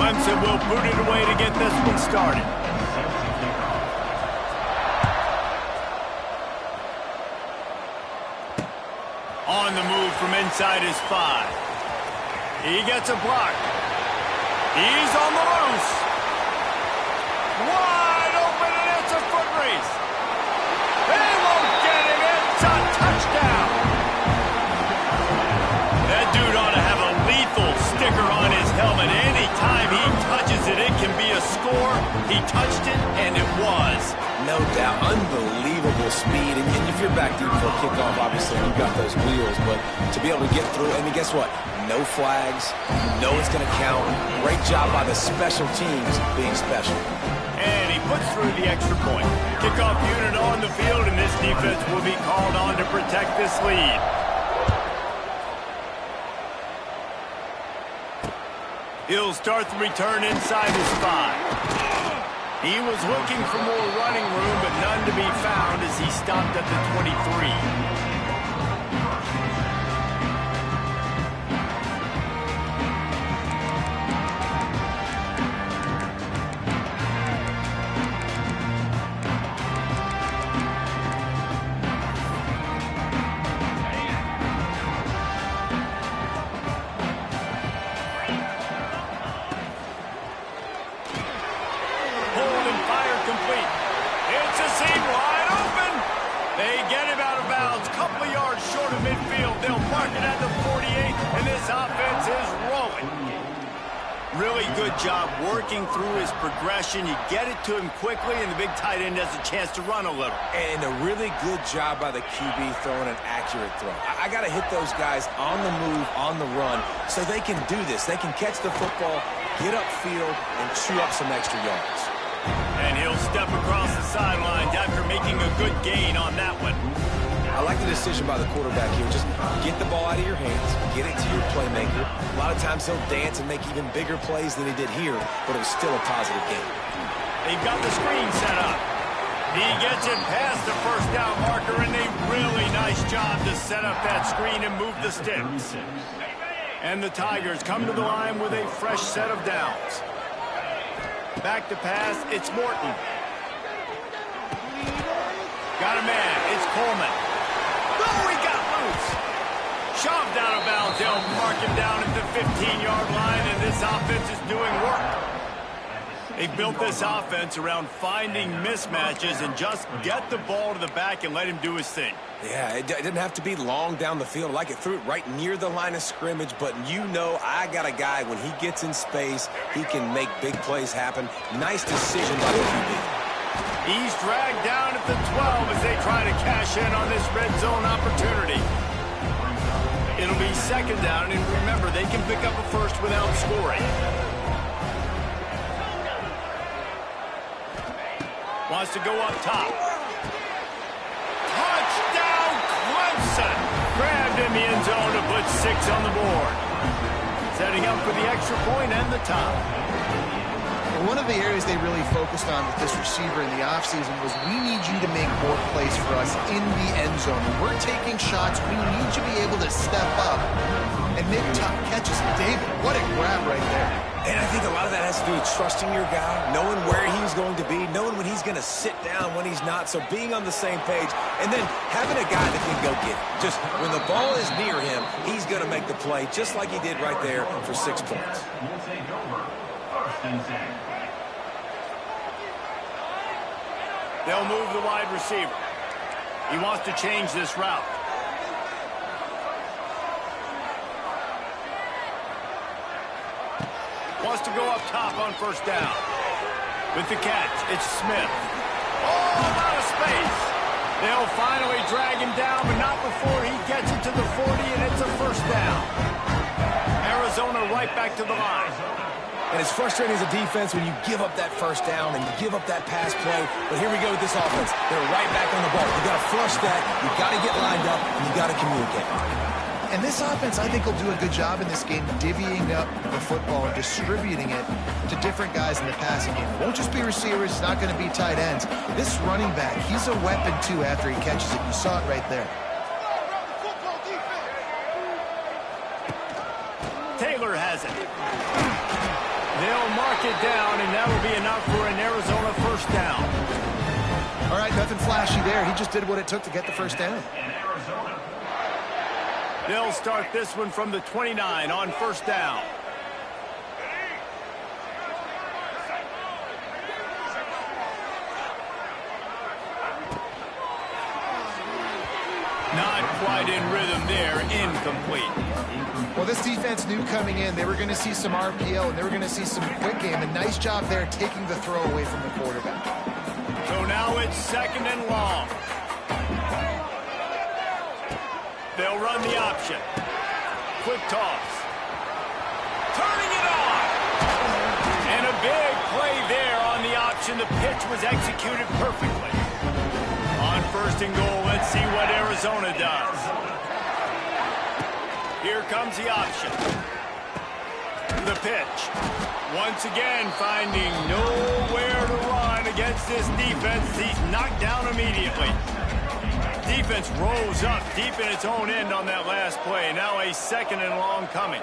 Clemson will boot it away to get this one started. On the move from inside his 5. He gets a block. He's on the loose. Wide open, and it's a foot race. They won't get it. It's a touchdown. That dude ought to have a lethal sticker on his helmet. Anytime he touches it, it can be a score. He touched it, and it was. No doubt. Unbelievable speed. And if you're back deep for a kickoff, obviously, you've got those wheels. But to be able to get through, I mean, guess what? No flags. You know it's going to count. Great job by the special teams being special. And he puts through the extra point. Kickoff unit on the field, and this defense will be called on to protect this lead. He'll start the return inside his 5. He was looking for more running room, but none to be found as he stopped at the 23. Really good job working through his progression. You get it to him quickly, and the big tight end has a chance to run a little. And a really good job by the QB throwing an accurate throw. I got to hit those guys on the move, on the run, so they can do this. They can catch the football, get upfield, and chew up some extra yards. And he'll step across the sidelines after making a good gain on that one. I like the decision by the quarterback here. Just get the ball out of your hands, get it to your playmaker. A lot of times he'll dance and make even bigger plays than he did here, but it was still a positive game. They've got the screen set up. He gets it past the first down marker, and a really nice job to set up that screen and move the sticks. And the Tigers come to the line with a fresh set of downs. Back to pass, it's Morton. Got a man, it's Coleman. Oh, he got loose. Shoved out of bounds. They'll mark him down at the 15-yard line, and this offense is doing work. They built this offense around finding mismatches and just get the ball to the back and let him do his thing. Yeah, it didn't have to be long down the field. Like it threw it right near the line of scrimmage, but you know I got a guy, when he gets in space, he can make big plays happen. Nice decision by the QB. He's dragged down at the 12 as they try to cash in on this red zone opportunity. It'll be second down, and remember, they can pick up a first without scoring. Wants to go up top. Touchdown, Clemson! Grabbed in the end zone to put 6 on the board. Setting up for the extra point and the top. One of the areas they really focused on with this receiver in the offseason was, we need you to make more plays for us in the end zone. When we're taking shots, we need you to be able to step up and make tough catches. David, what a grab right there. And I think a lot of that has to do with trusting your guy, knowing where he's going to be, knowing when he's going to sit down, when he's not. So being on the same page, and then having a guy that can go get it. Just when the ball is near him, he's going to make the play, just like he did right there for 6 points. They'll move the wide receiver. He wants to change this route. Wants to go up top on first down. With the catch, it's Smith. Oh, out of space. They'll finally drag him down, but not before he gets it to the 40, and it's a first down. Arizona right back to the line. And it's frustrating as a defense when you give up that first down and you give up that pass play. But here we go with this offense. They're right back on the ball. You got to flush that. You got to get lined up, and you got to communicate. And this offense, I think, will do a good job in this game divvying up the football and distributing it to different guys in the passing game. It won't just be receivers. It's not going to be tight ends. This running back, he's a weapon, too, after he catches it. You saw it right there. Taylor has it. They'll mark it down, and that'll be enough for an Arizona first down. All right, nothing flashy there. He just did what it took to get the first down. They'll start this one from the 29 on first down. Not quite in rhythm there, incomplete. Well, this defense knew coming in they were going to see some RPO and they were going to see some quick game. A nice job there taking the throw away from the quarterback. So now it's second and long. They'll run the option. Quick toss. Turning it on. And a big play there on the option. The pitch was executed perfectly. On first and goal, let's see what Arizona does. Here comes the option. The pitch. Once again, finding nowhere to run against this defense. He's knocked down immediately. Defense rose up deep in its own end on that last play. Now a second and long coming.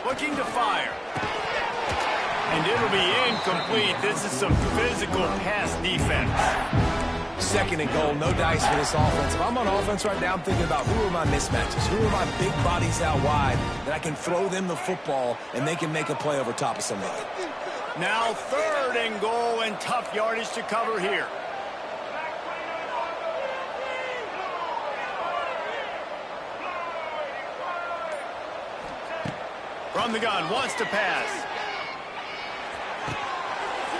Looking to fire. And it'll be incomplete. This is some physical pass defense. Second and goal, no dice for this offense. If I'm on offense right now, I'm thinking about who are my mismatches? Who are my big bodies out wide that I can throw them the football and they can make a play over top of somebody. Now third and goal and tough yardage to cover here. From the gun, wants to pass.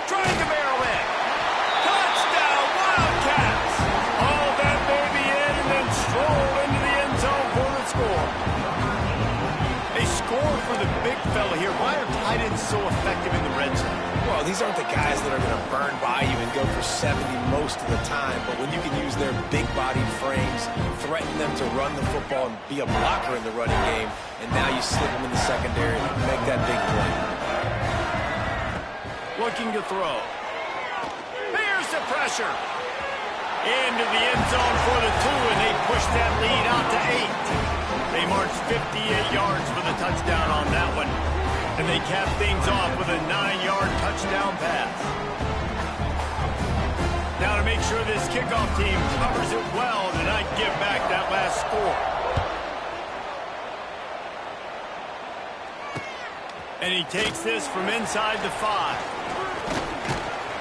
Trying to barrel in. Touchdown, Wildcats! All that baby in and then stroll into the end zone for the score. A score for the big fella here. Why are tight ends so effective in the red zone? Well, these aren't the guys that are going to burn by you and go for 70 most of the time, but when you can use their big-bodied frames, threaten them to run the football and be a blocker in the running game, and now you slip them in the secondary and make that big play. Looking to throw. Here's the pressure. Into the end zone for the 2, and they push that lead out to 8. They march 58 yards for the touchdown on that one. And they cap things off with a 9-yard touchdown pass. Now to make sure this kickoff team covers it well to not give back that last score. And he takes this from inside the 5.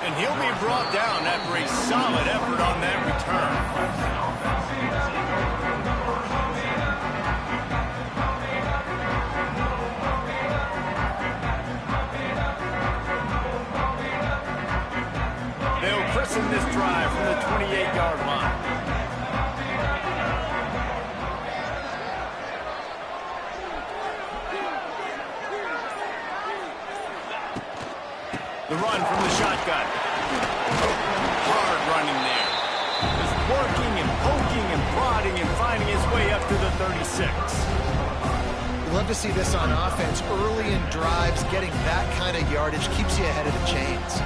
And he'll be brought down after a solid effort on that return. They'll christen this drive from the 28-yard line. The run from the shotgun. Hard running there. Just working and poking and prodding and finding his way up to the 36. You love to see this on offense. Early in drives, getting that kind of yardage keeps you ahead of the chains.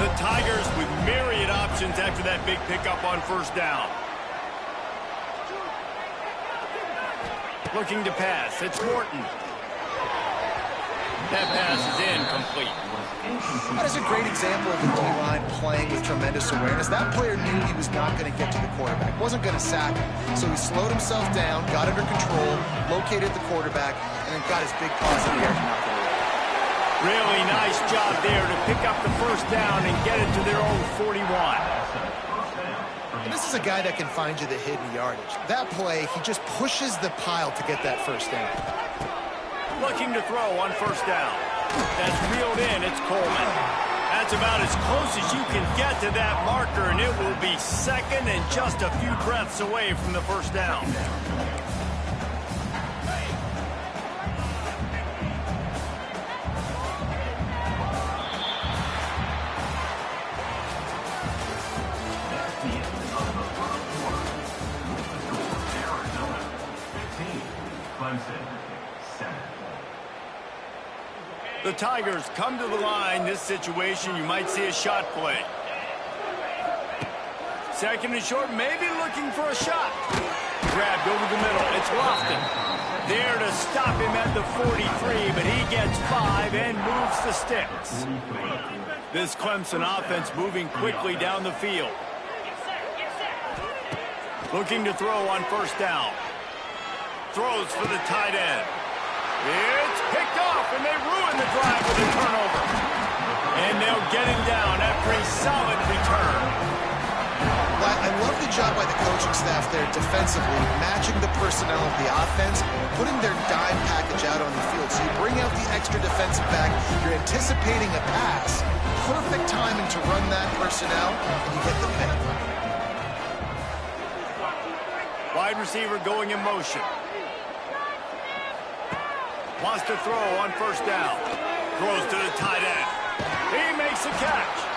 The Tigers with myriad options after that big pickup on first down. Looking to pass. It's Morton. That pass is incomplete. That is a great example of the D-line playing with tremendous awareness. That player knew he was not going to get to the quarterback, wasn't going to sack him. So he slowed himself down, got under control, located the quarterback, and then got his big paws in the air to knock it away. Really nice job there to pick up the first down and get it to their own 41. And this is a guy that can find you the hidden yardage. That play, he just pushes the pile to get that first down. Looking to throw on first down. That's reeled in. It's Coleman. That's about as close as you can get to that marker, and it will be second and just a few breaths away from the first down. The Tigers come to the line. This situation, you might see a shot play. Second and short, maybe looking for a shot. Grabbed over the middle. It's Lofton. There to stop him at the 43, but he gets 5 and moves the sticks. This Clemson offense moving quickly down the field. Looking to throw on first down. Throws for the tight end. It's picked off, and they ruin the drive with a turnover. And they'll get him down after a solid return. Well, I love the job by the coaching staff there defensively, matching the personnel of the offense, putting their dime package out on the field. So you bring out the extra defensive back, you're anticipating a pass, perfect timing to run that personnel, and you get the pick. Wide receiver going in motion. Wants to throw on first down. Throws to the tight end. He makes a catch.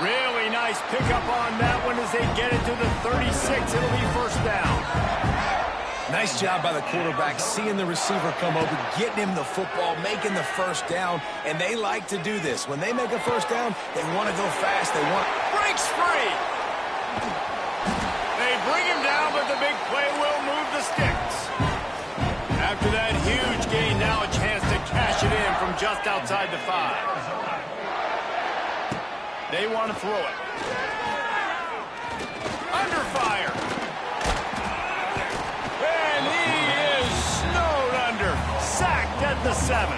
Really nice pickup on that one as they get it to the 36. It'll be first down. Nice job by the quarterback, seeing the receiver come over, getting him the football, making the first down, and they like to do this. When they make a first down, they want to go fast. They want... Breaks free. They bring him down, but the big play will move the sticks. After that huge gain, now a chance to cash it in from just outside the 5. They want to throw it. Under fire. And he is snowed under. Sacked at the 7.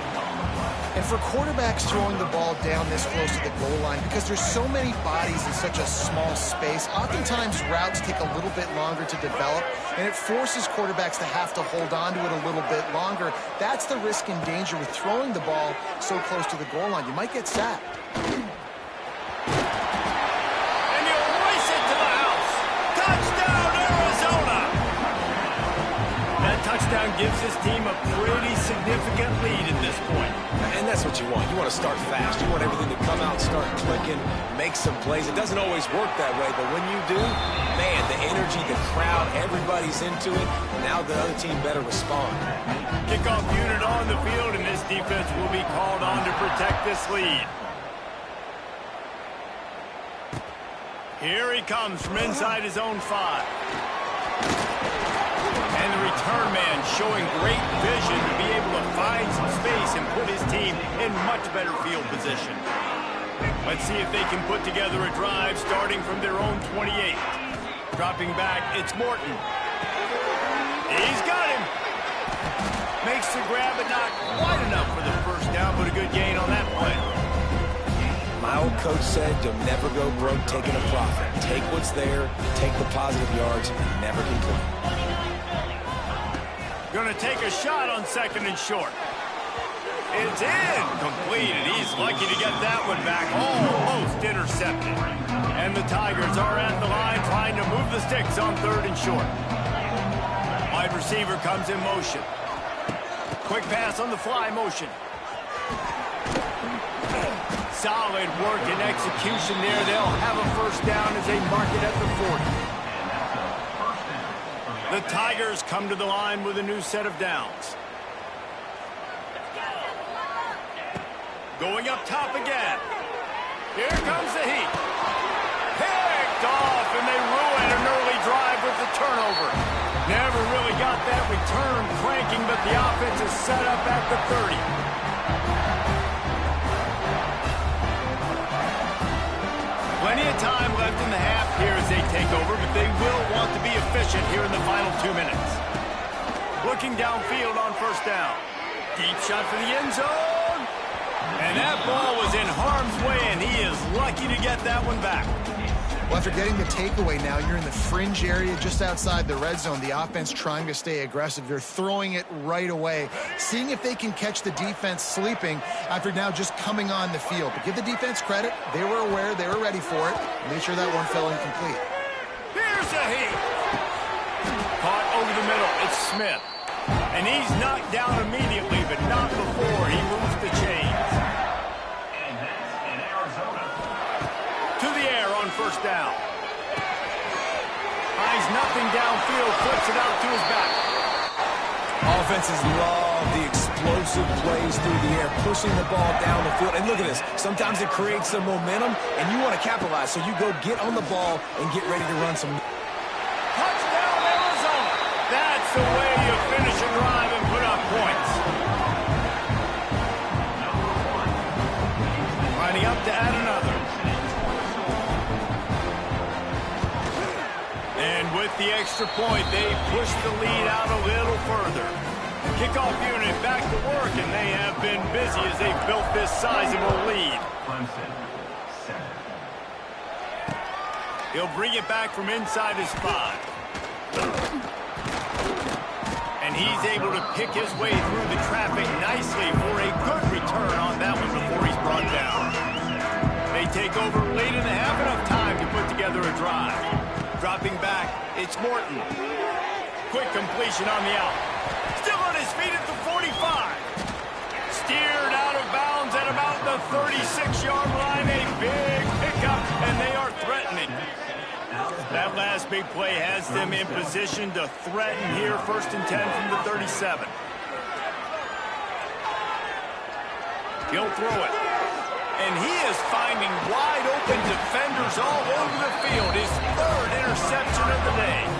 And for quarterbacks throwing the ball down this close to the goal line, because there's so many bodies in such a small space, oftentimes routes take a little bit longer to develop, and it forces quarterbacks to have to hold on to it a little bit longer. That's the risk and danger with throwing the ball so close to the goal line. You might get sacked. Touchdown gives his team a pretty significant lead at this point. And that's what you want. You want to start fast. You want everything to come out, start clicking, make some plays. It doesn't always work that way, but when you do, man, the energy, the crowd, everybody's into it. Now the other team better respond. Kickoff unit on the field, and this defense will be called on to protect this lead. Here he comes from inside his own 5. And the return man showing great vision to be able to find some space and put his team in much better field position. Let's see if they can put together a drive starting from their own 28. Dropping back, it's Morton. He's got him. Makes the grab, but not quite enough for the first down, but a good gain on that play. My old coach said, you'll never go broke taking a profit. Take what's there, take the positive yards, and never complain. Going to take a shot on second and short. It's incomplete, and he's lucky to get that one back. Almost intercepted. And the Tigers are at the line trying to move the sticks on third and short. Wide receiver comes in motion. Quick pass on the fly motion. Solid work and execution there. They'll have a first down as they mark it at the 40. The Tigers come to the line with a new set of downs. Going up top again. Here comes the heat. Picked off, and they ruin an early drive with the turnover. Never really got that return cranking, but the offense is set up at the 30. Plenty of time left in the half here as they take over, but they will want to be efficient here in the final 2 minutes. Looking downfield on first down. Deep shot for the end zone. And that ball was in harm's way, and he is lucky to get that one back. Well, after getting the takeaway now, you're in the fringe area just outside the red zone. The offense trying to stay aggressive. You're throwing it right away, seeing if they can catch the defense sleeping after now just coming on the field. But give the defense credit. They were aware. They were ready for it. Made sure that one fell incomplete. Here's a heat. Caught over the middle. It's Smith. And he's knocked down immediately, but not before he moves the chains. To the air on first down. Finds nothing downfield, flips it out to his back. Offenses love the explosive plays through the air, pushing the ball down the field. And look at this. Sometimes it creates some momentum, and you want to capitalize. So you go get on the ball and get ready to run some. Touchdown, Arizona. That's the way you finish a drive and put a the extra point, they push the lead out a little further. Kickoff unit back to work, and they have been busy as they've built this sizable lead. He'll bring it back from inside his 5. And he's able to pick his way through the traffic nicely for a good return on that one before he's brought down. They take over late in the half, enough time to put together a drive. Dropping back, it's Morton. Quick completion on the out. Still on his feet at the 45. Steered out of bounds at about the 36-yard line. A big pickup, and they are threatening. That last big play has them in position to threaten here, 1st and 10 from the 37. He'll throw it. And he is finding wide open defenders all over the field. His 3rd interception of the day.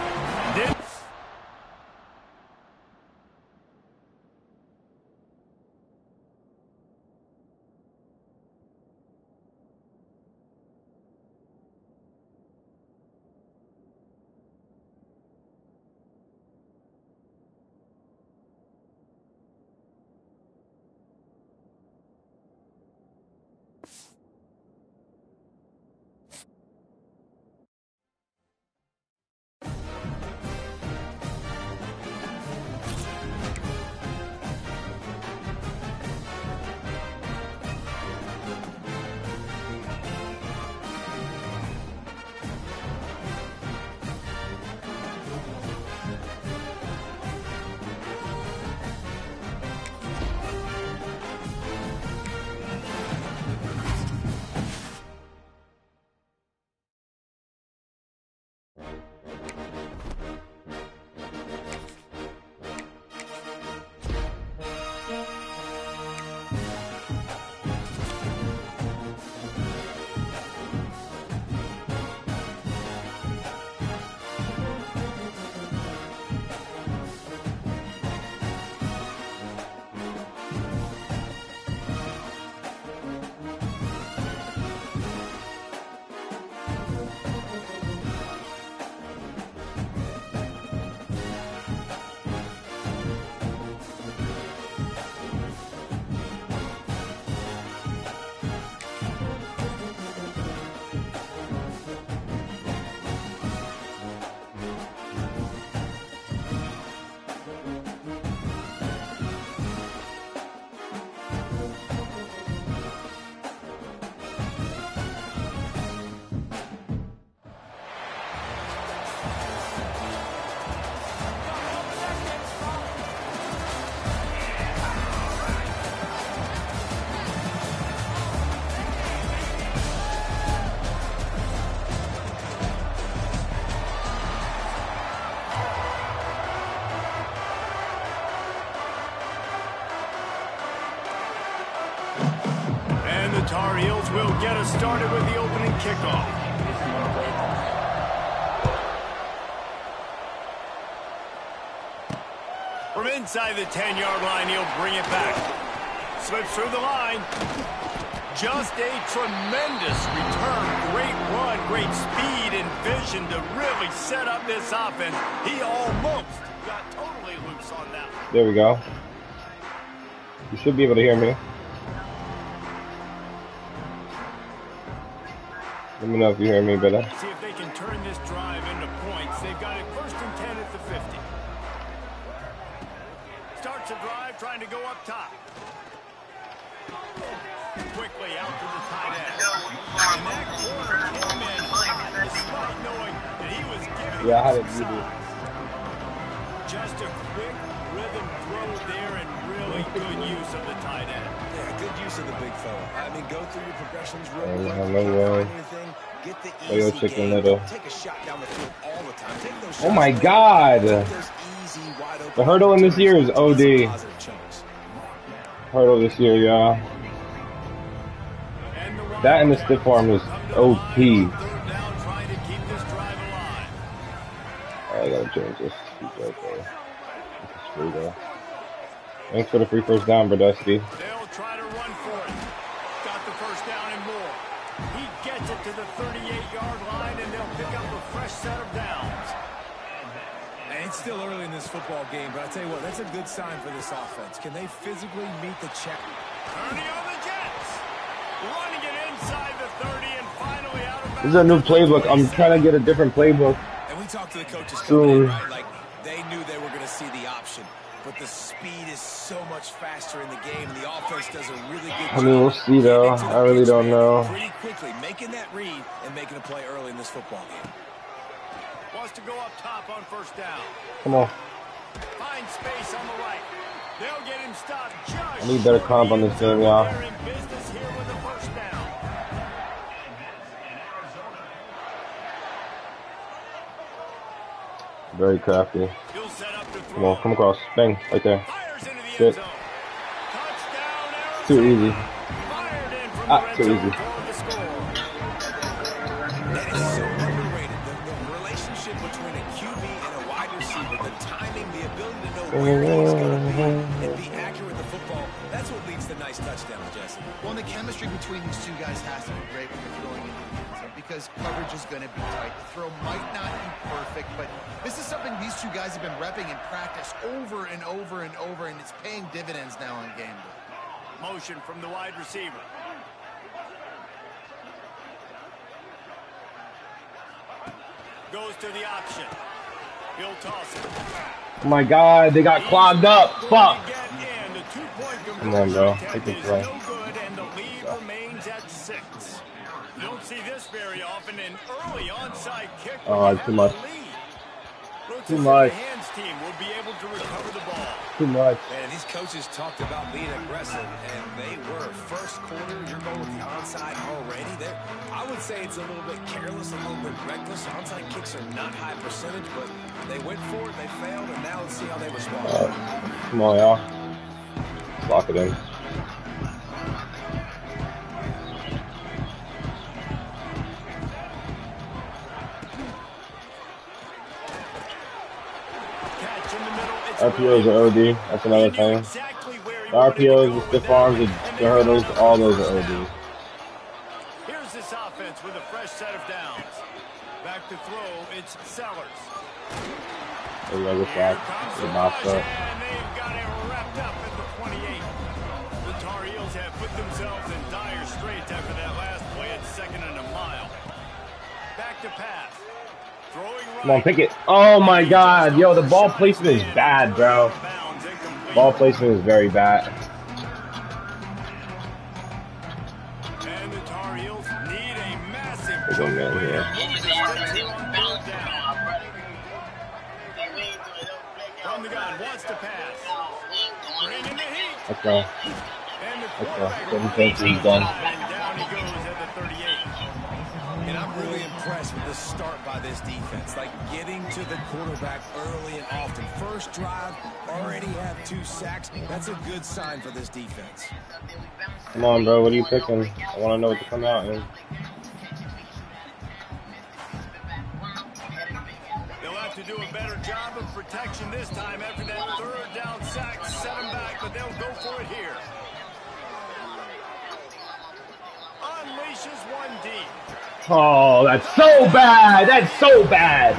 Tar Heels will get us started with the opening kickoff. From inside the 10-yard line, he'll bring it back. Slips through the line. Just a tremendous return. Great run, great speed and vision to really set up this offense. He almost got totally loose on that one. There we go. You should be able to hear me. Let me know if you hear me better. See if they can turn this drive into points. They've got it 1st and 10 at the 50. Starts a drive trying to go up top. Quickly out to the tight end. And that corner came in hot, despite knowing that he was giving how did you do? Just a quick rhythm throw there and really good use of the tight end. Yeah, good use of the big fella. I mean, go through your progressions real quick. Hello, Get the Leo easy Chicken game. Little. Take a shot down the field all the time. Take those Oh my shots. God! Take those easy, wide open The hurdle in this year is OD. positive chunks. Hurdle this year, y'all. That and the stiff arm is OP. I gotta change this. Right there. Free though. Thanks for the free first down, Brodusky. They'll try to run for it. Got the first down and more. He gets it to the 38-yard line, and they'll pick up a fresh set of downs. still early in this football game, but I tell you what, that's a good sign for this offense. Can they physically meet the check? Turning on the Jets. Running it inside the 30 and finally out of bounds. This is a new playbook. I'm trying to get a different playbook. And we talked to the coaches soon. In, right? Like, they knew they were going to see the option. But the speed is so much faster in the game, and the offense does a really good job. I mean, we'll see, though. I really don't know. Pretty quickly, making that read and making a play early in this football game. Wants to go up top on first down. Come on. Find space on the right. They'll get him stopped just I need better comp on this game, y'all. They're in business here with the first down. Very crafty. He'll set up to throw. Come on, come across. Bang, right there. Fires into the Sit. end zone. Touchdown, Arizona. Too easy. Fired in from Ah, the red too zone easy. for the score. That is so underrated. The relationship between a QB and a wide receiver, the timing, the ability to know where he's going to be and be accurate with the football, that's what leads to nice touchdowns, Jesse. Well, and the chemistry between these two guys has to be great when they're throwing into the end zone because coverage is going to be tight. The throw might not be perfect, but this is something these two guys have been repping in practice over and over and over, and it's paying dividends now on game day. Motion from the wide receiver. Goes to the option. He'll toss it. Oh my God, they got clogged up. Fuck. Come on, bro. Take the play. No good, and the lead remains at 6. You don't see this very often. An early onside kick. Oh, too much. Looks Too as if much. The hands team will be able to recover the ball. Too much. Man, these coaches talked about being aggressive, and they were. First quarter, you're going with the onside already. I would say it's a little bit careless, a little bit reckless. Onside kicks are not high percentage, but they went for it, they failed, and now let's see how they respond. Come on, y'all. Lock it in. RPOs are OD. That's another thing. The RPOs, the stiff arms, the hurdles, all those are OD. Here's this offense with a fresh set of downs. Back to throw, it's Sellers. There we go, good shot. Good box up. And they've got it wrapped up at the 28. The Tar Heels have put themselves in dire straits after that last play at 2nd and a mile. Back to pass. Throwing right. Come on, pick it. Oh my God. Yo, the ball placement is bad, bro. Ball placement is very bad. And the Tar Heels need a massive There's a man here. From the gun, wants to pass. Bring in the heat. Let's go. And the Let's go. quarterback 7-10, he's done. and down he goes at the 38. And I'm really impressed with the start by this defense. Like getting to the quarterback early and often. First drive, already have 2 sacks. That's a good sign for this defense. Come on, bro. What are you picking? I want to know what to come out in. They'll have to do a better job of protection this time after that 3rd down sack. Set them back, but they'll go for it here. Unleashes one deep. Oh, that's so bad. That's so bad.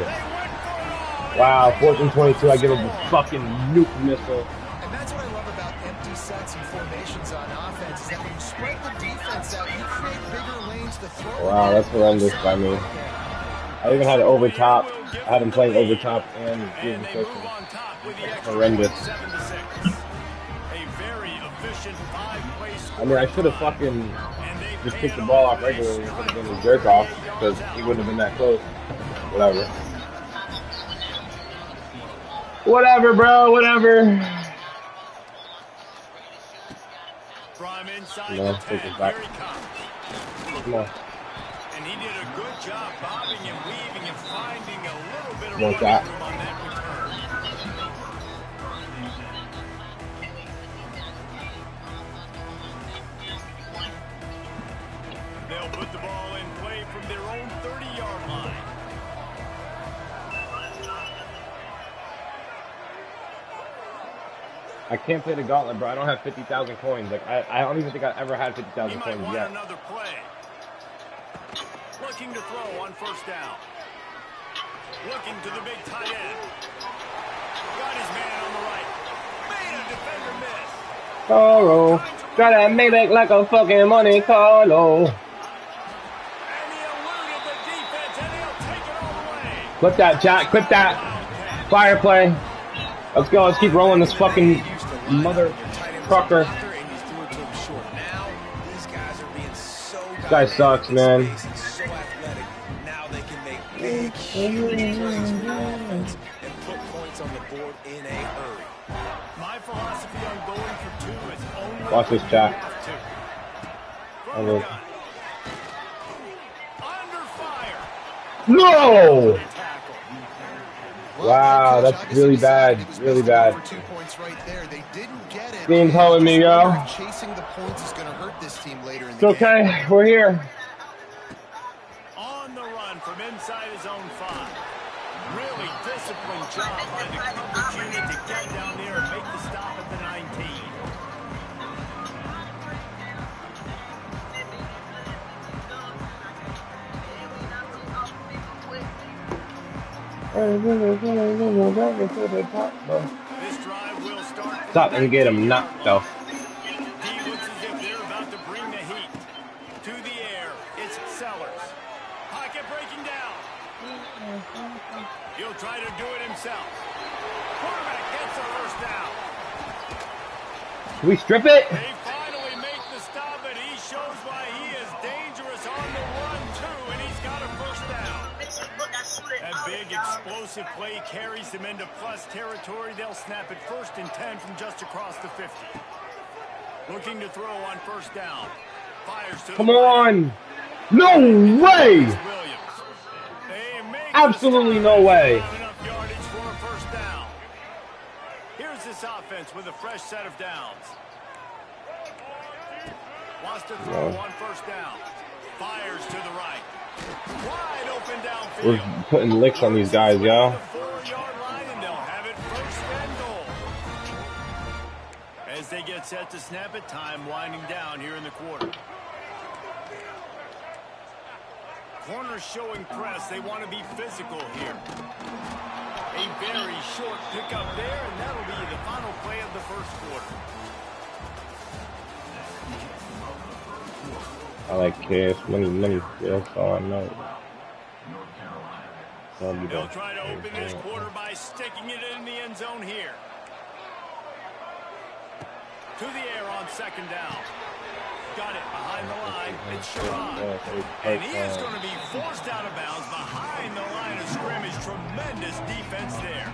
Wow, 4th and 22. I give him the fucking nuke missile. And that's what I love about empty sets and formations on offense is that when you spread the defense out, you create bigger lanes to throw. Wow, that's horrendous by me. I even had it over top. I had him playing over top and using cushion. Horrendous. I mean, I should have fucking just kicked the ball off regularly instead of being a jerk off because he wouldn't have been that close. Whatever. Whatever, bro. Whatever. No, take it back. Come on. And he did a good job bobbing and weaving and finding a little bit of More room shot. on that return. They'll put the ball in play from their own 30-yard line. I can't play the gauntlet, bro. I don't have 50,000 coins. Like I don't even think I ever had 50,000 He might coins want yet. another play. Looking to throw on first down. Looking to the big tight end. Got his man on the right. Made a defender miss. Carlo. Got that Maybach like a fucking Monte Carlo. And he eluded the defense, and he'll take it all the way. Clip that, chat. Clip that. Fire play. Let's go. Let's keep rolling this fucking mother trucker. This guy sucks, man. Now they can make big, huge plays for the offense and put points on the board in a hurry. My philosophy on going for two is only Watch this, chat. Under fire. No! Wow, that's really bad. Really bad. Game's holding me, yo. Chasing the points is going to hurt this team later in It's the okay. game. We're here. On the run from inside his own 5. Really disciplined job by the coverage unit to get down there and make the stop at the 19. This drive will start. Stop and get him knocked though. D looks as if they're about to bring the heat. To the air, it's Sellers. Pocket breaking down. He'll try to do it himself. Quarterback gets the first down. Can we strip it? They finally make the stop, and he shows why he is dangerous on the run, too, and he's got a first down. A big explosive play carries them into plus territory. They'll snap it 1st and 10 from just across the 50. Looking to throw on first down. Fires to Come on! No way! Williams. They make Absolutely no way. enough yardage for a first down. Here's this offense with a fresh set of downs. Wants to throw on first down. Fires to the right. Wide open downfield. We're putting licks on these guys, yo. The 4-yard line, and they'll have it 1st and goal. As they get set to snap it, time winding down here in the quarter. Corners showing press. They want to be physical here. A very short pickup there, and that'll be the final play of the first quarter. I like cash, money. That's all I know. They'll try to open this quarter by sticking it in the end zone here. To the air on 2nd down. Got it behind the line. It's Sherrod. And he is going to be forced out of bounds behind the line of scrimmage. Tremendous defense there.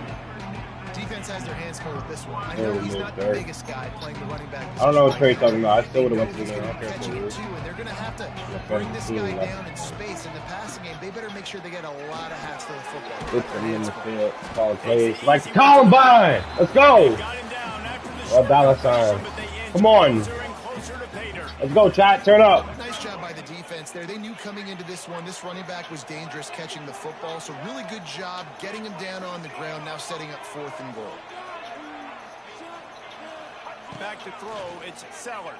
Defense has their hands full with this one. I know he's not the biggest guy playing the running back. I don't know what Trey's talking about. I still would have went to the game. I don't care Catching what it too, and they're going to have to bring this guy down in space. In the passing game, they better make sure they get a lot of hats to the football. Put them in the field. Call plays. Like Columbine! Let's go! Got him down after the Well, dollar sign. Come on. Let's go, chat. Turn up. Nice job by the defense there. They knew coming into this one, this running back was dangerous catching the football. So really good job getting him down on the ground, now setting up 4th and goal. Back to throw, it's Sellers.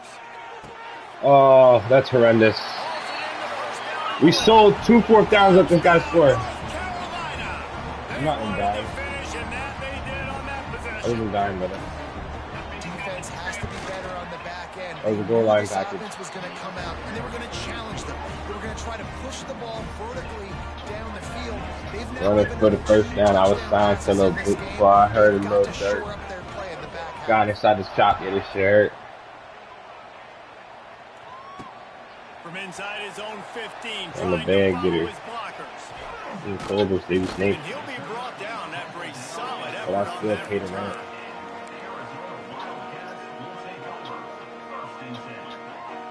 Oh, that's horrendous. We sold 2 4th downs at this guy's score. I'm not in dying. I wasn't dying, brother. Defense has to be better on the back end. That was a goal line This package. offense was going to come out, and they were going to challenge them. They were going to try to push the ball vertically down the field. They've now Running for the first down. I was signed to the boot before I heard a little dirt. Got inside his chop, get his shirt. From inside his own 15, And the bag getter. He told us they was snake. He'll be brought down after a solid effort. But I still paid him rent.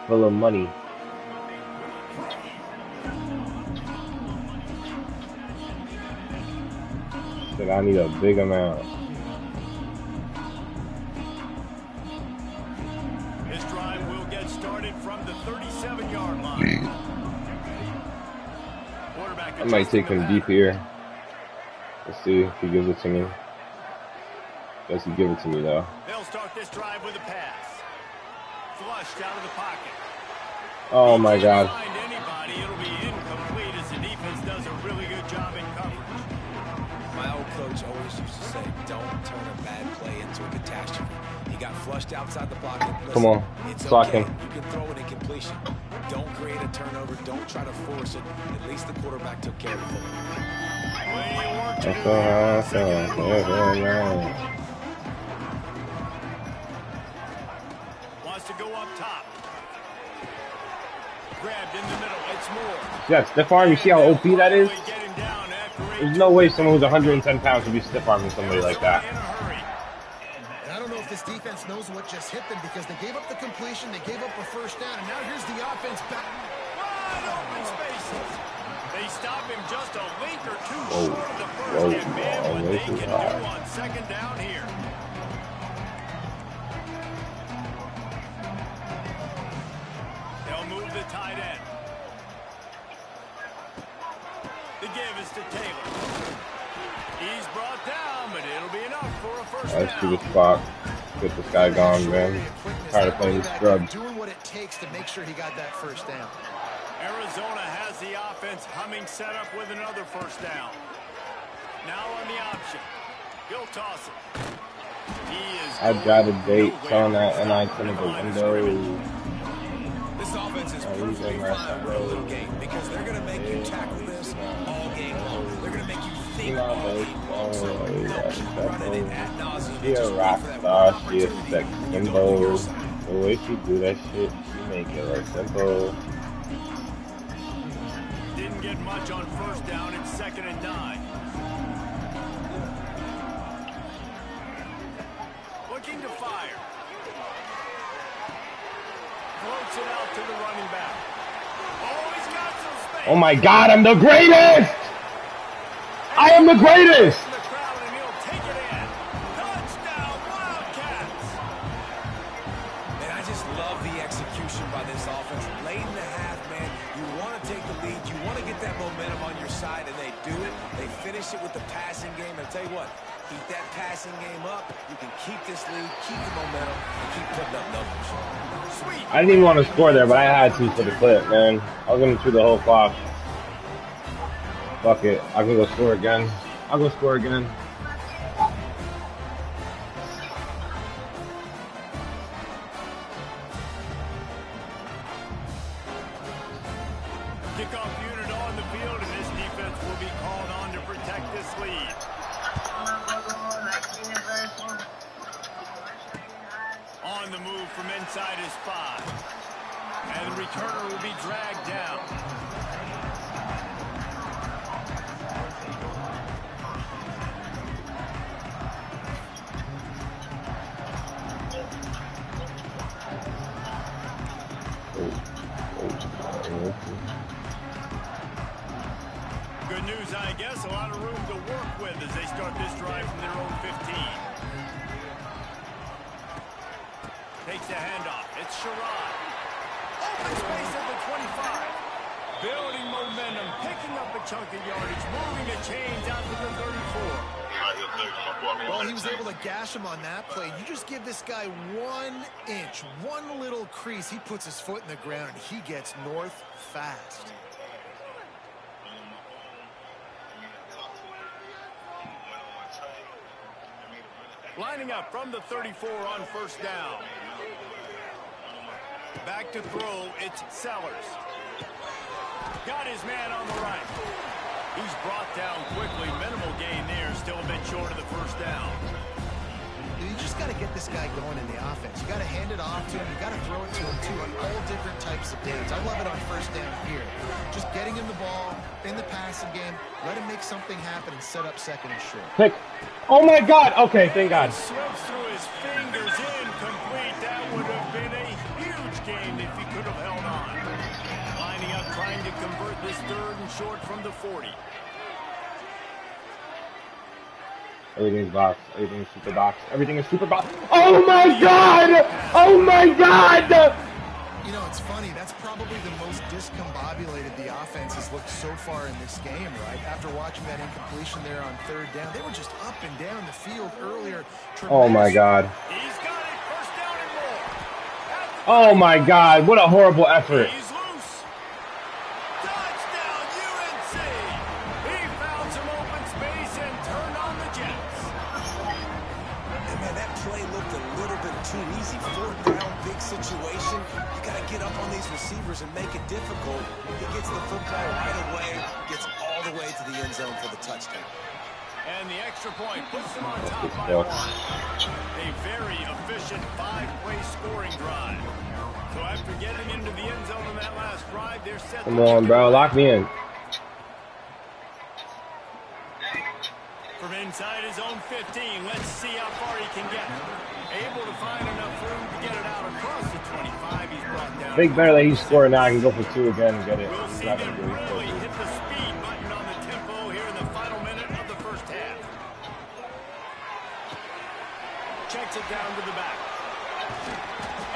Full of money. Said I need a big amount. This drive will get started from the 37-yard line. I might take him deep here. Let's see if he gives it to me. Does he give it to me though? They'll start this drive with a pass. Flushed out of the pocket. Oh my God. Find anybody, it'll be incomplete as the defense does a really good job in coverage. My old coach always used to say, don't turn a bad play into a catastrophe. He got flushed outside the pocket. Listen, Come on. it's Block okay. him. You can throw an incompletion. Don't create a turnover. Don't try to force it. At least the quarterback took care of it. Wants to go up top. Grabbed in the middle. It's more. Yeah, stiff arm. You see how OP that is? There's no way someone who's 110 pounds would be stiff arming somebody like that. I don't know if this defense knows what just hit them because they gave up the completion, they gave up a first down, and now here's the offense back. Wide open spaces. They stop him just a link or two short of the first, and man, what they can do on second down here. They'll move the tight end. The give is to Taylor. He's brought down, but it'll be enough for a first down. Let's do the spot. Get this guy gone, man. Tired of playing this scrub. Doing what it takes to make sure he got that first down. Arizona has the offense humming, set up with another first down. Now on the option. He'll toss it. I'd rather date selling that NI to the window. This offense is perfectly fine with a little game because they're going to make you tackle this all game long. They're going to make you think all game long. So don't run it ad nauseum. She a rock star, she a sex symbol. The way she do that shit, she make it like simple. Didn't get much on first down. It's 2nd and 9. Looking to fire. Floats it out to the running back. Oh, he's got some space. Oh my God, I'm the greatest! I am the greatest! The crowd, and he'll take it in. Touchdown, Wildcats. Man, I just love the execution by this offense. Late in the half, man, you want to take the lead. You want to get that momentum on your side, and they do it. They finish it with the passing game. And I'll tell you what, keep that passing game up. You can keep this lead, keep the momentum, and keep putting up numbers. Sweet. I didn't even want to score there, but I had to for the clip, man. I was going through the whole clock. Fuck it. I can go score again. I'll go score again. Kickoff unit on the field, and this defense will be called on to protect this lead. On the move from inside his 5. And the returner will be dragged down. Good news, I guess. A lot of room to work with as they start this drive from their own 15. Takes the handoff. It's Sherrod. Open space at the 25. Building momentum, picking up a chunk of yardage, moving the chains out to the 34. Well, he was able to gash him on that play. You just give this guy 1 inch, one little crease. He puts his foot in the ground, and he gets north fast. Lining up from the 34 on first down. Back to throw, it's Sellers. Got his man on the right. He's brought down quickly. Minimal gain there, still a bit short of the first down. You just got to get this guy going in the offense. You got to hand it off to him. You got to throw it to him, too, on all different types of downs. I love it on first down here. Just getting him the ball in the passing game, let him make something happen and set up 2nd and short. Pick. Oh my God. Okay, thank God. Slips through his fingers, incomplete. That would have been a huge gain if he could have held on. Lining up, trying to convert this 3rd and short from the 40. Everything's box. Everything's super box. Everything is super box. Oh my God! Oh my God! You know, it's funny. That's probably the most discombobulated the offense has looked so far in this game, right? After watching that incompletion there on 3rd down, they were just up and down the field earlier. Oh my God. He's got it, first down and more. Oh my God, what a horrible effort. He's loose. Touchdown, UNC. He found some open space and turned on the Jets. situation, you got to get up on these receivers and make it difficult. He gets the football right away, gets all the way to the end zone for the touchdown. And the extra point puts them on top by 1. A very efficient 5-play scoring drive. So after getting into the end zone in that last drive, they're set. Come on, bro. Lock me in. From inside his own 15, let's see how far he can get. Able to find enough room to get it out across the 25. He's brought down. Big better that he's scoring now. I can go for 2 again and get it. We'll see them really hit the speed button on the tempo here in the final minute of the first half. Checks it down to the back.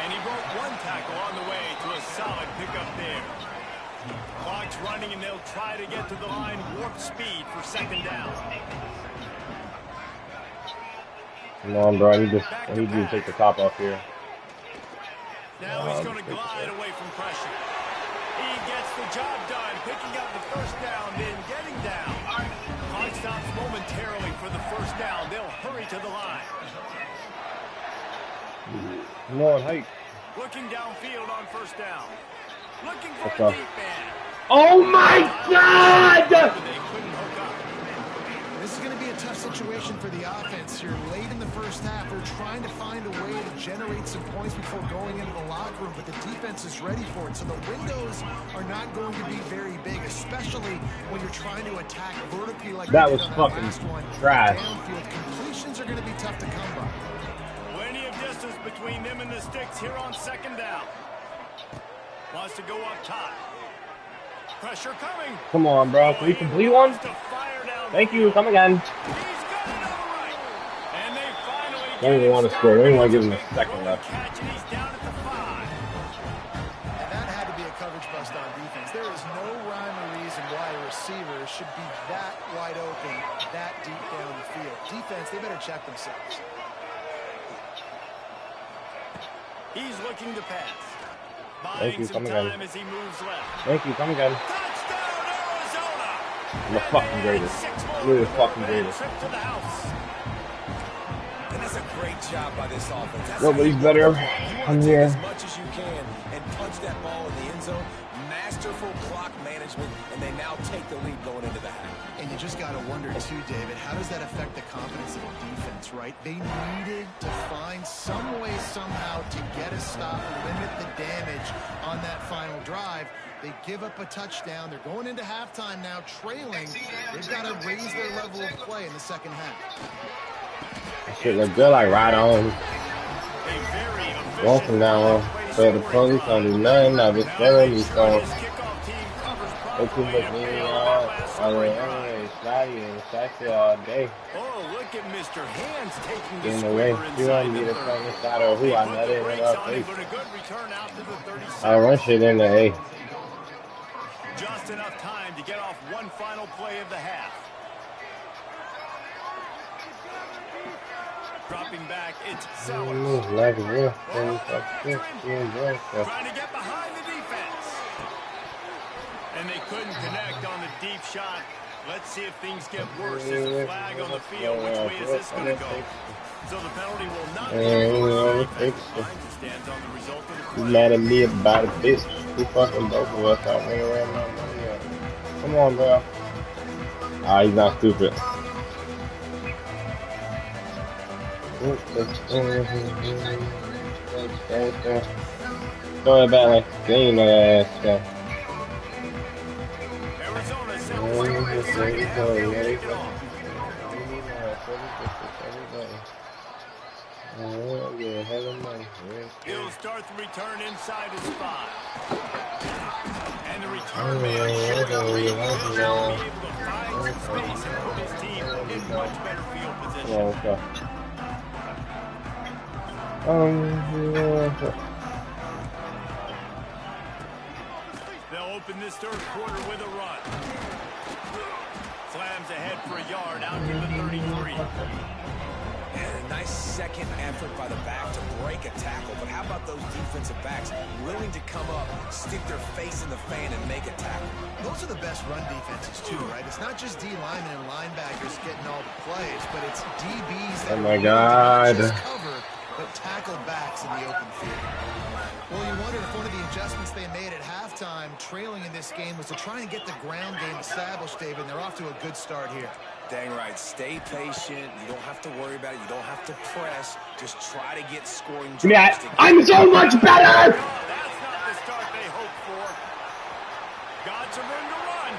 And he broke 1 tackle on the way to a solid pickup there. Clock's running, and they'll try to get to the line warp speed for 2nd down. Come on, bro. I need you to take the top off here. Now he's going to glide away from pressure. He gets the job done, picking up the 1st down, then getting down. Clock stops momentarily for the 1st down. They'll hurry to the line. Come on, hike. Looking downfield on 1st down. Looking for a deep man. Oh my God! They couldn't hook up. This is going to be a tough situation for the offense here. Late in the first half, they're trying to find a way to generate some points before going into the locker room, but the defense is ready for it. So the windows are not going to be very big, especially when you're trying to attack vertically like that was fucking trash. Downfield completions are going to be tough to come by. Plenty of distance between them and the sticks here on 2nd down. Wants to go up top. Pressure coming. Come on, bro. Can we complete one? Thank you. Come again. He's got it on the right. And they finally I don't even want to score. I don't even want to give him a second left. Catch, and he's down at the 5. And that had to be a coverage bust on defense. There is no rhyme or reason why a receiver should be that wide open, that deep down the field. Defense, they better check themselves. He's looking to pass. Thank you, come again. As he moves left. Thank you, come again. Touchdown, Arizona! I'm the fucking greatest. You're the fucking greatest. Trip to the house. And that's a great job by this offense. That's Nobody's better. You I'm want to here. take as much as you can and punch that ball in the end zone. Masterful clock management, and they now take the lead going into the half. And you just got to wonder, too, David, how does that affect the confidence of the defense, right? They needed to find some way, somehow, to get a stop, limit the damage on that final drive. They give up a touchdown. They're going into halftime now, trailing. They've got to raise their level of play in the 2nd half. That shit look good, like right on. Going from now on. So the police don't do nothing. I just follow me, so. They too much me out. I mean, anyway, snotty and sassy all day. Oh, look at Mr. Hands taking the In the way, square you want inside me the to 30. play inside or who I let it in our face. But a good return out to the 36. I run shit in the A. Just enough time to get off one final play of the half. Dropping back, it's Sellers. Like real. Trying to get behind the defense. And they couldn't connect on the deep shot. Let's see if things get worse. There's a flag on the field. Which way is this going to go? So the penalty will not be stands on the result of the play. He's mad at me about a bitch. We fucking both of us out running around my money up. Come on, bro. Ah, he's not stupid. Throw it back like you know that ass stuff. Arizona He'll start the return inside his spot. And the return man should be able to find some space and put his team in much better field position. They'll open this 3rd quarter with a run. Slams ahead for a yard out to the 33. And a nice second effort by the back to break a tackle. But how about those defensive backs willing to come up, stick their face in the fan, and make a tackle? Those are the best run defenses, too, right? It's not just D linemen and linebackers getting all the plays, but it's DBs that oh my God. not just cover, but tackle backs in the open field. adjustments they made at halftime, trailing in this game, was to try and get the ground game established, David, and they're off to a good start here. Dang right. Stay patient. You don't have to worry about it. You don't have to press. Just try to get scoring drives. Yeah, I'm so much better! That's not the start they hoped for. Got some room to run.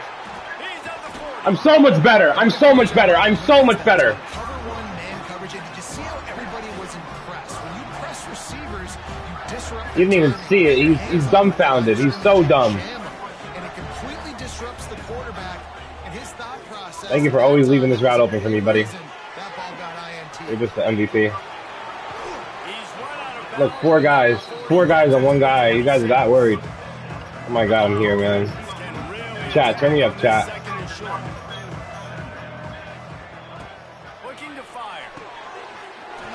He's at the 40. I'm so much better. I'm so much better. I'm so much better. Cover one man coverage, and did you see how everybody was impressed? When you press receivers, you disrupt. You didn't even see it. He's dumbfounded. He's so dumb. And it completely disrupts the quarterback and his thought process. Thank you for always leaving this route open for me, buddy. That ball got INT. You're just the MVP. Look, 4 guys. 4 guys on 1 guy. You guys are that worried. Oh my god, I'm here, man. Chat, turn me up, chat. Looking to fire.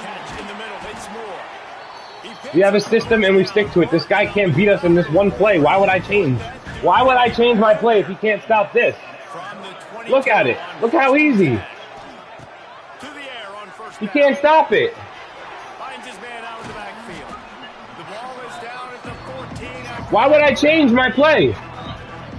Catch in the middle. It's more. We have a system and we stick to it. This guy can't beat us in this one play. Why would I change? Why would I change my play if he can't stop this? Look at it. Look how easy. He can't stop it. Finds his man out of the backfield. The ball is down at the 14. Why would I change my play?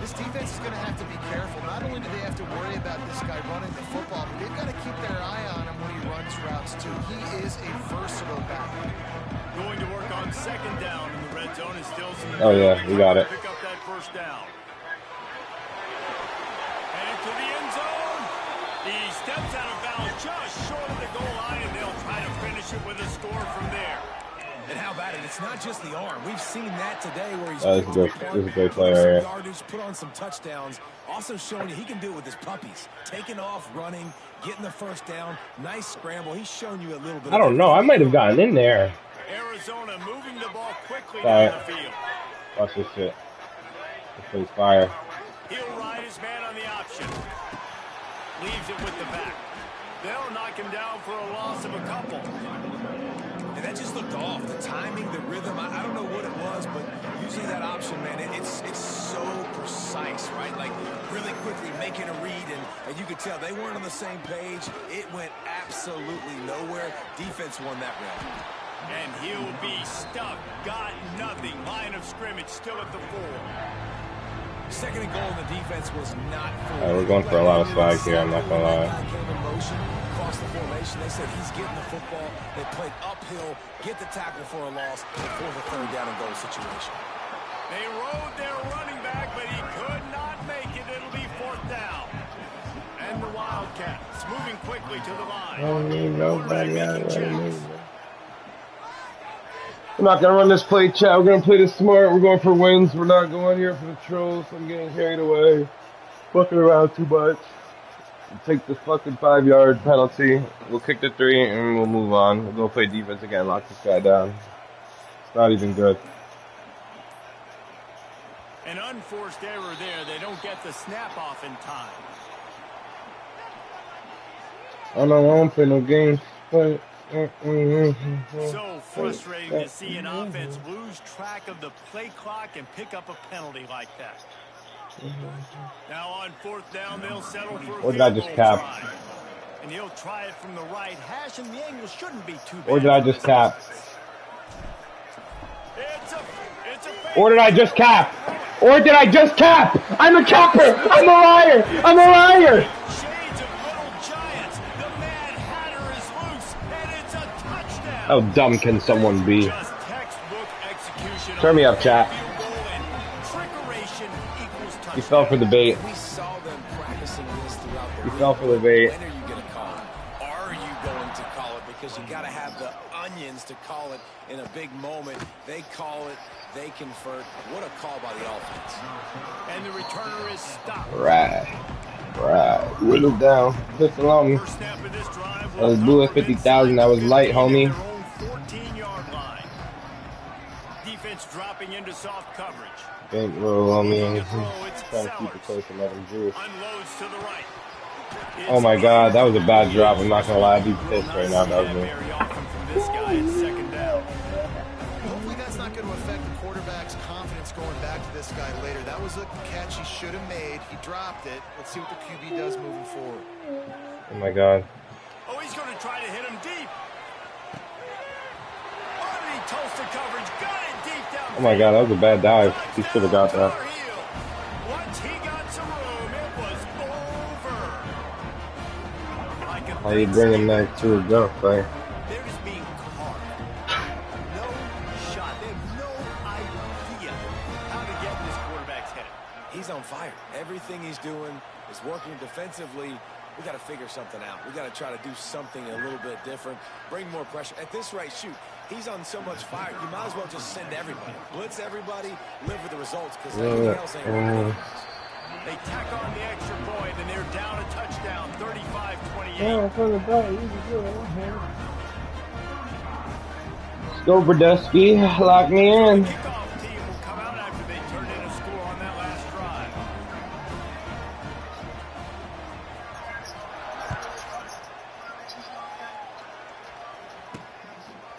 This defense is going to have to be careful. Not only do they have to worry about this guy running the football, but they've got to keep their eye on him when he runs routes, too. He is a versatile back. Going to work on second down in the red zone is still some. Oh, yeah, we got it. Pick up that first down. And to the end zone. He steps out of bounds just short of the goal line, and they'll try to finish it with a score from there. And how about it? It's not just the arm. We've seen that today where he's This is a great play right here. yardage, put on some touchdowns. Also showing you he can do it with his puppies. Taking off, running, getting the first down. Nice scramble. He's shown you a little bit. I don't know. I might have gotten in there. Arizona moving the ball quickly Sorry. down the field. Watch this shit. This plays fire. He'll ride his man on the option. Leaves it with the back. They'll knock him down for a loss of a couple. And that just looked off. The timing, the rhythm. I don't know what it was, but usually that option, man, it's so precise, right? Like really quickly making a read, and you could tell they weren't on the same page. It went absolutely nowhere. Defense won that round. And he'll be stuck. Got nothing. Line of scrimmage still at the 4. Second and goal, and the defense was not full. We're going for a lot of swag here, I'm not gonna lie. Came in motion, crossed the formation. They said he's getting the football. They played uphill, get the tackle for a loss before the third down and goal situation. They rode their running back, but he could not make it. It'll be 4th down. And the Wildcats moving quickly to the line. I don't need nobody out of I'm not gonna run this play, chat. We're gonna play this smart. We're going for wins. We're not going here for the trolls. I'm getting carried away. Fucking around too much. We'll take the fucking 5-yard penalty. We'll kick the 3 and we'll move on. We'll go play defense again. Lock this guy down. It's not even good. An unforced error there. They don't get the snap off in time. I don't play no games. But So frustrating to see an offense lose track of the play clock and pick up a penalty like that. Now on 4th down, they'll settle for a Or did I just cap? try. And he'll try it from the right hash, and the angle shouldn't be too bad. Or did I just cap? It's a Or did I just cap? Or did I just cap? I'm a capper! I'm a liar! I'm a liar! Shades of little giants. The Mad Hatter is loose, and it's a touchdown. How dumb can someone be? Just textbook execution. Turn me up, chat. Field goal and trickeration equals touchdown. You fell for the bait. We saw them practicing this throughout the You week. fell for the bait. When are you going to call it? Are you going to call it? Because you got to have the onions to call it in a big moment. They call it. They convert. What a call by the offense. And the returner is stopped. Right. Whittle down. Pistol on me. First snap of this drive That was blue at 50,000. That was light, homie. their own 14-yard line. Defense dropping into soft coverage. Big roll on me. Looking to throw, it's Trying to keep it Sellers. close and let him juice. Unloads to the right. Oh my god, that was a bad drop. I'm not gonna lie. I'd be pissed right now. That was me. Very often from this guy at second down. Hopefully that's not going to affect the quarterback's confidence going back to this guy later. That was a catch he should have made. He dropped it. Let's see what the QB does moving forward. Oh my god. Oh, he's going to try to hit him deep. Oh, he Tulsa coverage. Got it deep down. Oh my god, that was a bad dive. He should have got that. Once he got some room, it was over. Like How you bringing that to a jump, right? they're just being caught. No shot. They have no idea how to get in this quarterback's head. He's on fire. Everything he's doing is working defensively. We got to figure something out. We got to try to do something a little bit different. Bring more pressure. At this rate, shoot, he's on so much fire. You might as well just send everybody. Blitz everybody. Live with the results because everything else ain't working. They tack on the extra point, and they're down a touchdown, 35-28. Let's go, Brodesky. Lock me in. Kickoff team will come out after they turn in a score on that last drive.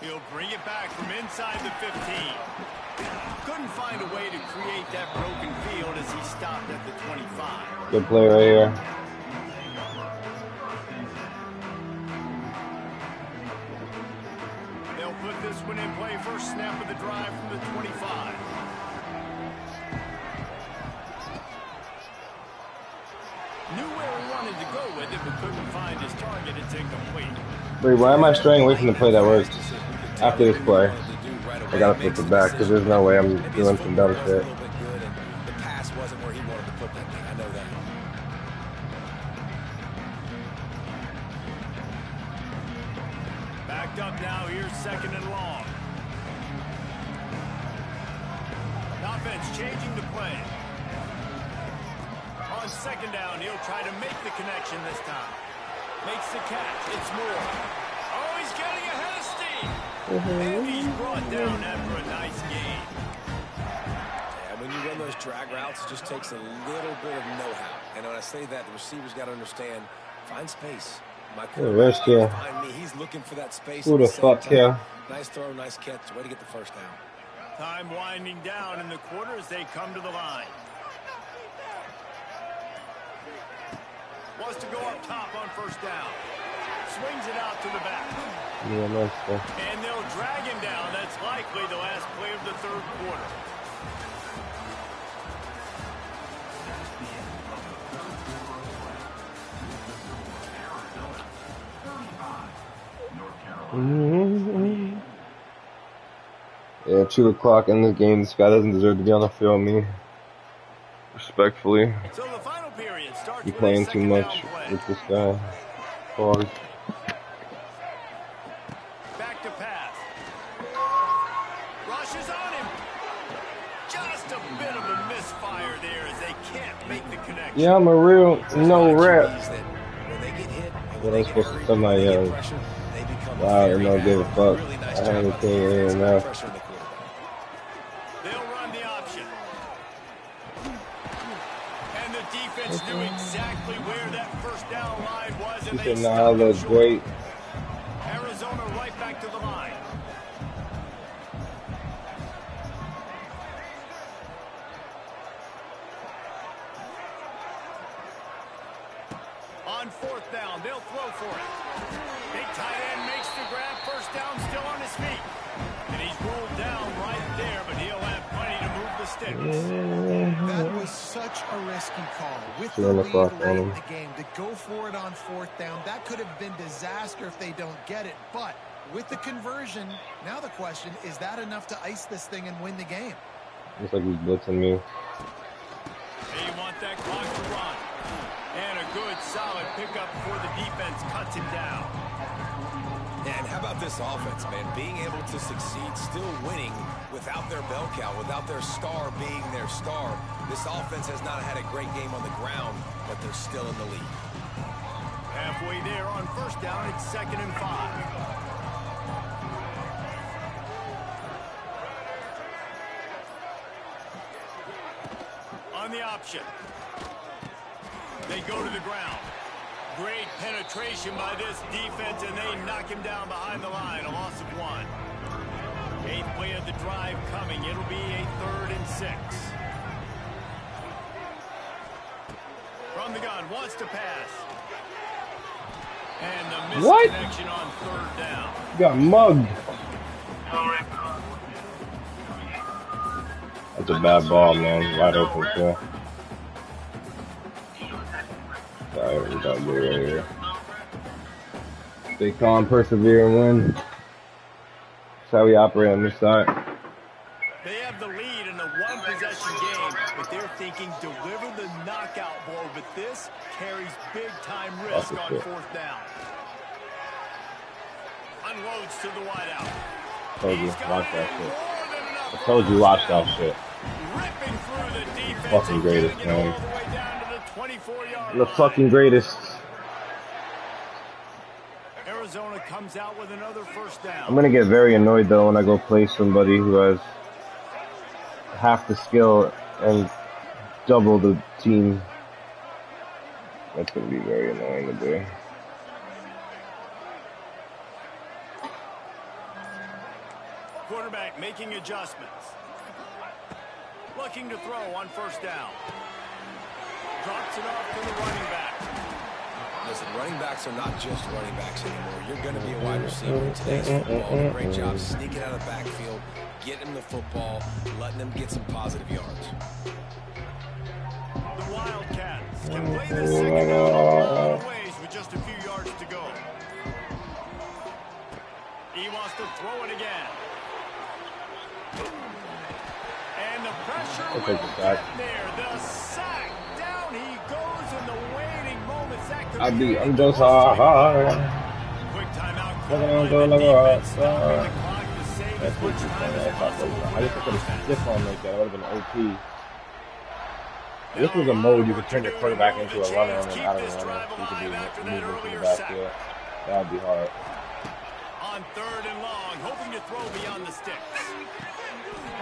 He'll bring it back from inside the 15. Couldn't find a way to create that broken field as he stopped at the 25. Good play right here. They'll put this one in play first snap of the drive from the 25. Knew where he wanted to go with it, but couldn't find his target. It's incomplete. Wait, why am I straying away from the play that works? After this play, I gotta flip it back because there's no way I'm doing some dumb shit. The pass wasn't where he wanted to put that thing. I know that. Backed up now. Here's second and long. Offense changing the play. On second down, he'll try to make the connection this time. Makes the catch. It's Moore. Oh, he's getting ahead of steam. And he's brought down after a nice gain. Yeah, when you run those drag routes, it just takes a little bit of know-how. And when I say that, the receivers got to understand, find space. My Rest here. find me. He's looking for that space. Who the fuck here? Nice throw, nice catch. Way to get the first down. Time winding down in the quarter as they come to the line. Wants to go up top on first down. Swings it out to the back. Yeah, nice stuff. And they'll drag him down. That's likely the last play of the third quarter. Yeah, 2 o'clock in the game. This guy doesn't deserve to be on the field. Me, respectfully, So the final period starts you with a playing too second much down play. with this guy. Pause. Back to pass. Rushes on him. Just a bit of a misfire there as they can't make the connection. Yeah, I'm a real no rep. When they get hit, What I'm supposed to tell my young. Wow, I don't give a fuck. I haven't seen it enough. They'll run the option. And the defense knew exactly where that first down line was, and He they said, nah, that looks stopped him great. short. Arizona right back to the line. On fourth down, they'll throw for it. Big tight end makes the grab. First down, still on his feet. And he's rolled down right there, but he'll have plenty to move the sticks. That was such a risky call. With the 2 lead o'clock late on in him. the game, to go for it on fourth down, that could have been disaster if they don't get it. But with the conversion, now the question, is that enough to ice this thing and win the game? Looks like he's blitzing me. They want that clock to run. And a good, solid pickup before the defense cuts him down. And how about this offense, man? Being able to succeed, still winning without their bell cow, without their star being their star. This offense has not had a great game on the ground, but they're still in the lead. Halfway there on first down, it's 2nd and 5. On the option. They go to the ground. Great penetration by this defense, and they knock him down behind the line. A loss of 1. 8th play of the drive coming. It'll be a 3rd and 6. From the gun, wants to pass. And the missed connection on 3rd down. You got mugged. It's a bad ball, man. Wide open, too. Sorry, we got good right here. Stay calm, persevere, and win. That's how we operate on this side. They have the lead in a one-possession game, but they're thinking deliver the knockout blow, but this carries big-time risk on fourth down. Unloads to the wideout. Told you, watch that shit. I told you, watch that shit. Ripping through the defense. Fucking greatest, man. All the way down to the 24-yard The fucking greatest. Arizona comes out with another first down. I'm gonna get very annoyed though when I go play somebody who has half the skill and double the team. That's gonna be very annoying to do. Quarterback making adjustments. Looking to throw on first down. Drops it off to the running back. Listen, running backs are not just running backs anymore. You're going to be a wide receiver in today's football. Great job sneaking out of the backfield, getting them the football, letting them get some positive yards. The Wildcats can play this second down a lot of ways with just a few yards to go. He wants to throw it again. And the pressure will get there. The sack. Down he goes in the waiting moments. That could I'm be just hard. quick timeout. That's what you're saying. I just put a stiff on like that. That would have been OP. This was a mode you could turn your quarterback into a runner and then out of the runner. You could do movement to the backfield. That would be hard. On third and long, hoping to throw beyond the sticks.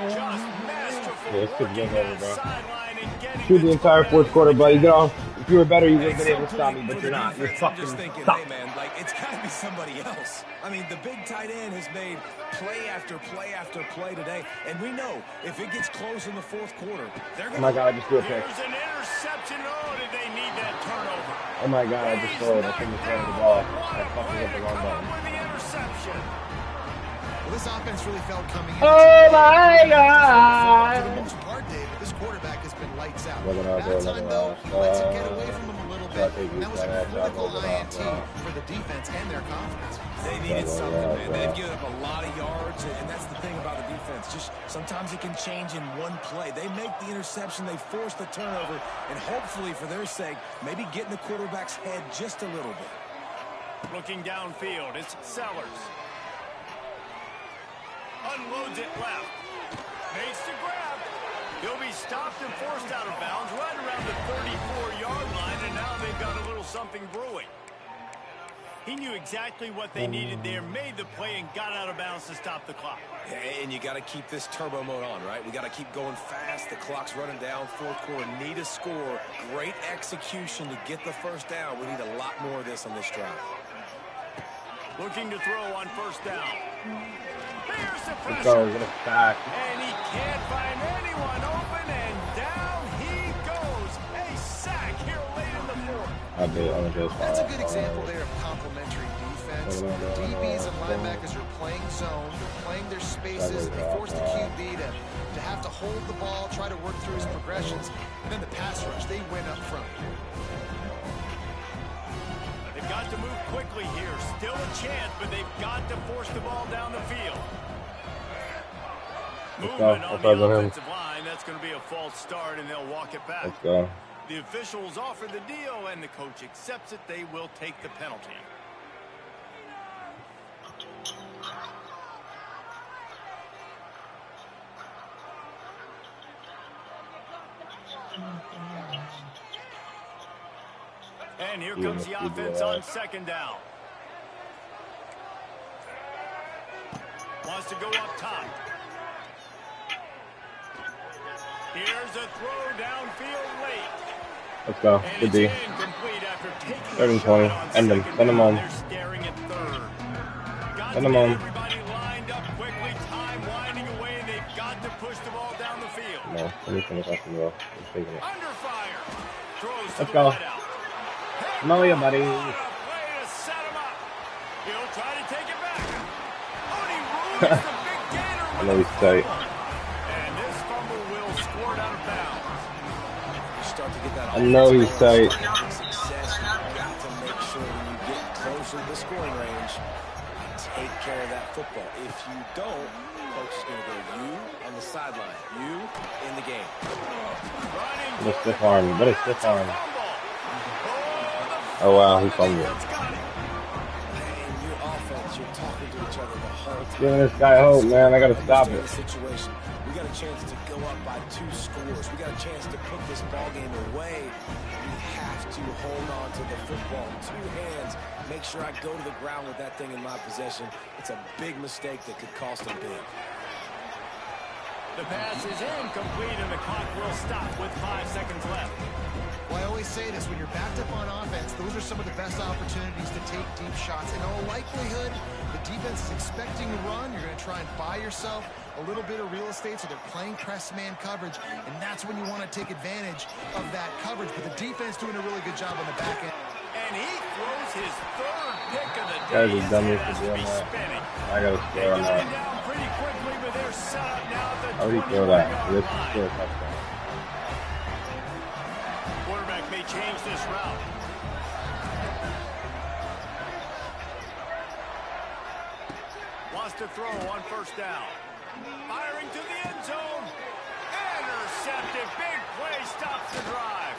Just masterful. Yeah, this could be game over, bro. Sideline and getting Shoot the entire fourth quarter, buddy. Get off. If you were better, you would have been able to stop me, but you're not. You're fucking just thinking, stuck. hey, man, like, it's got to be somebody else. I mean, the big tight end has made play after play after play today, and we know if it gets close in the fourth quarter, they're going to... Oh, my God, I just threw a pick. Here's an interception. Oh, did they need that turnover? Oh, my God, I just threw it. I couldn't throw the ball. I fucking hit the wrong button. With the interception. Well, this offense really felt coming in. Oh, my God. For the most part, David, this quarterback has been lights out. Looking out That there, time, looking though, out. he lets it get away from him a little bit. Take And that was a these critical guys out, INT for the defense and their confidence. They needed something, man. They've given up a lot of yards, and that's the thing about the defense. Just sometimes it can change in one play. They make the interception, they force the turnover, and hopefully, for their sake, maybe get in the quarterback's head just a little bit. Looking downfield, it's Sellers. Unloads it left. Makes the grab. He'll be stopped and forced out of bounds right around the 34-yard line, and now they've got a little something brewing. He knew exactly what they needed there, made the play, and got out of bounds to stop the clock. And you got to keep this turbo mode on, right? We got to keep going fast. The clock's running down. Fourth quarter, need a score. Great execution to get the first down. We need a lot more of this on this drive. Looking to throw on first down. Here's the Let's go. pressure. Get us back. And he can't find anyone open, and down he goes. A sack here late in the fourth. That's a good example there of complementary defense. The DBs and linebackers are playing zone, they're playing their spaces, they force the QB to have to hold the ball, try to work through his progressions, and then the pass rush, they win up front. They've got to move quickly here. Still a chance, but they've got to force the ball down the field. Movement on the offensive line. That's going to be a false start, and they'll walk it back. Let's go. The officials offer the deal, and the coach accepts it. They will take the penalty. And here comes the offense on second down. Wants to go up top. Here's a throw downfield late. Let's go. And Good D. it's incomplete after taking 3rd and a 20. shot on End them. second Send them down. home. They're staring at third. Got Send to them get home. everybody lined up quickly. Time winding away, and they've got to push the ball down the field. No, let me finish off the roll. I'm taking it. Under fire. Throws to Let's the go. wideout. Come on, you buddy. What a play to set him up. He'll try to take it back. Oh, he ruins the big gainer I with know a he's tight. fumble. And this fumble will forward out of bounds. You start to get that I know he's tight. success. You've got to make sure when you get closer to the scoring range, take care of that football. If you don't, coach is going to go you on the sideline, you in the game. What a stiff arm. What a stiff arm. Oh, wow. He fumbled. And your offense, you're talking to each other the whole time. Giving this guy hope, man. I got to stop it. Situation. We got a chance to go up by 2 scores. We got a chance to put this ball game away. We have to hold on to the football in 2 hands. Make sure I go to the ground with that thing in my possession. It's a big mistake that could cost them big. The pass is incomplete, and the clock will stop with 5 seconds left. Well, I always say this, when you're backed up on offense, those are some of the best opportunities to take deep shots. In all likelihood, the defense is expecting a run. You're going to try and buy yourself a little bit of real estate, so they're playing press man coverage, and that's when you want to take advantage of that coverage. But the defense doing a really good job on the back end. And he throws his 3rd pick of the day. Guys are dummies for doing that. I got to score on that. Down pretty quickly, but they're set up now at the How do you throw that? This is still a touchdown. Quarterback may change this route. Wants to throw on 1st down. Firing to the end zone. Intercepted. Big play stops the drive.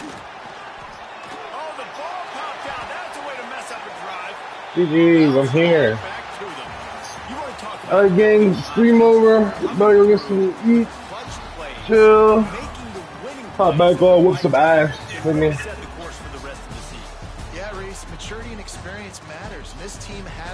Oh, the ball popped out. That's a way to mess up a drive. GG's, I'm here. Back to them. You want to talk about Alright, gang, stream over. About to go get some eat, clutch plays. chill, Making the winning hop play back on, whoop some ass. Feel me? set the course for the rest of the season. Yeah, Reese, maturity and experience matters. And this team has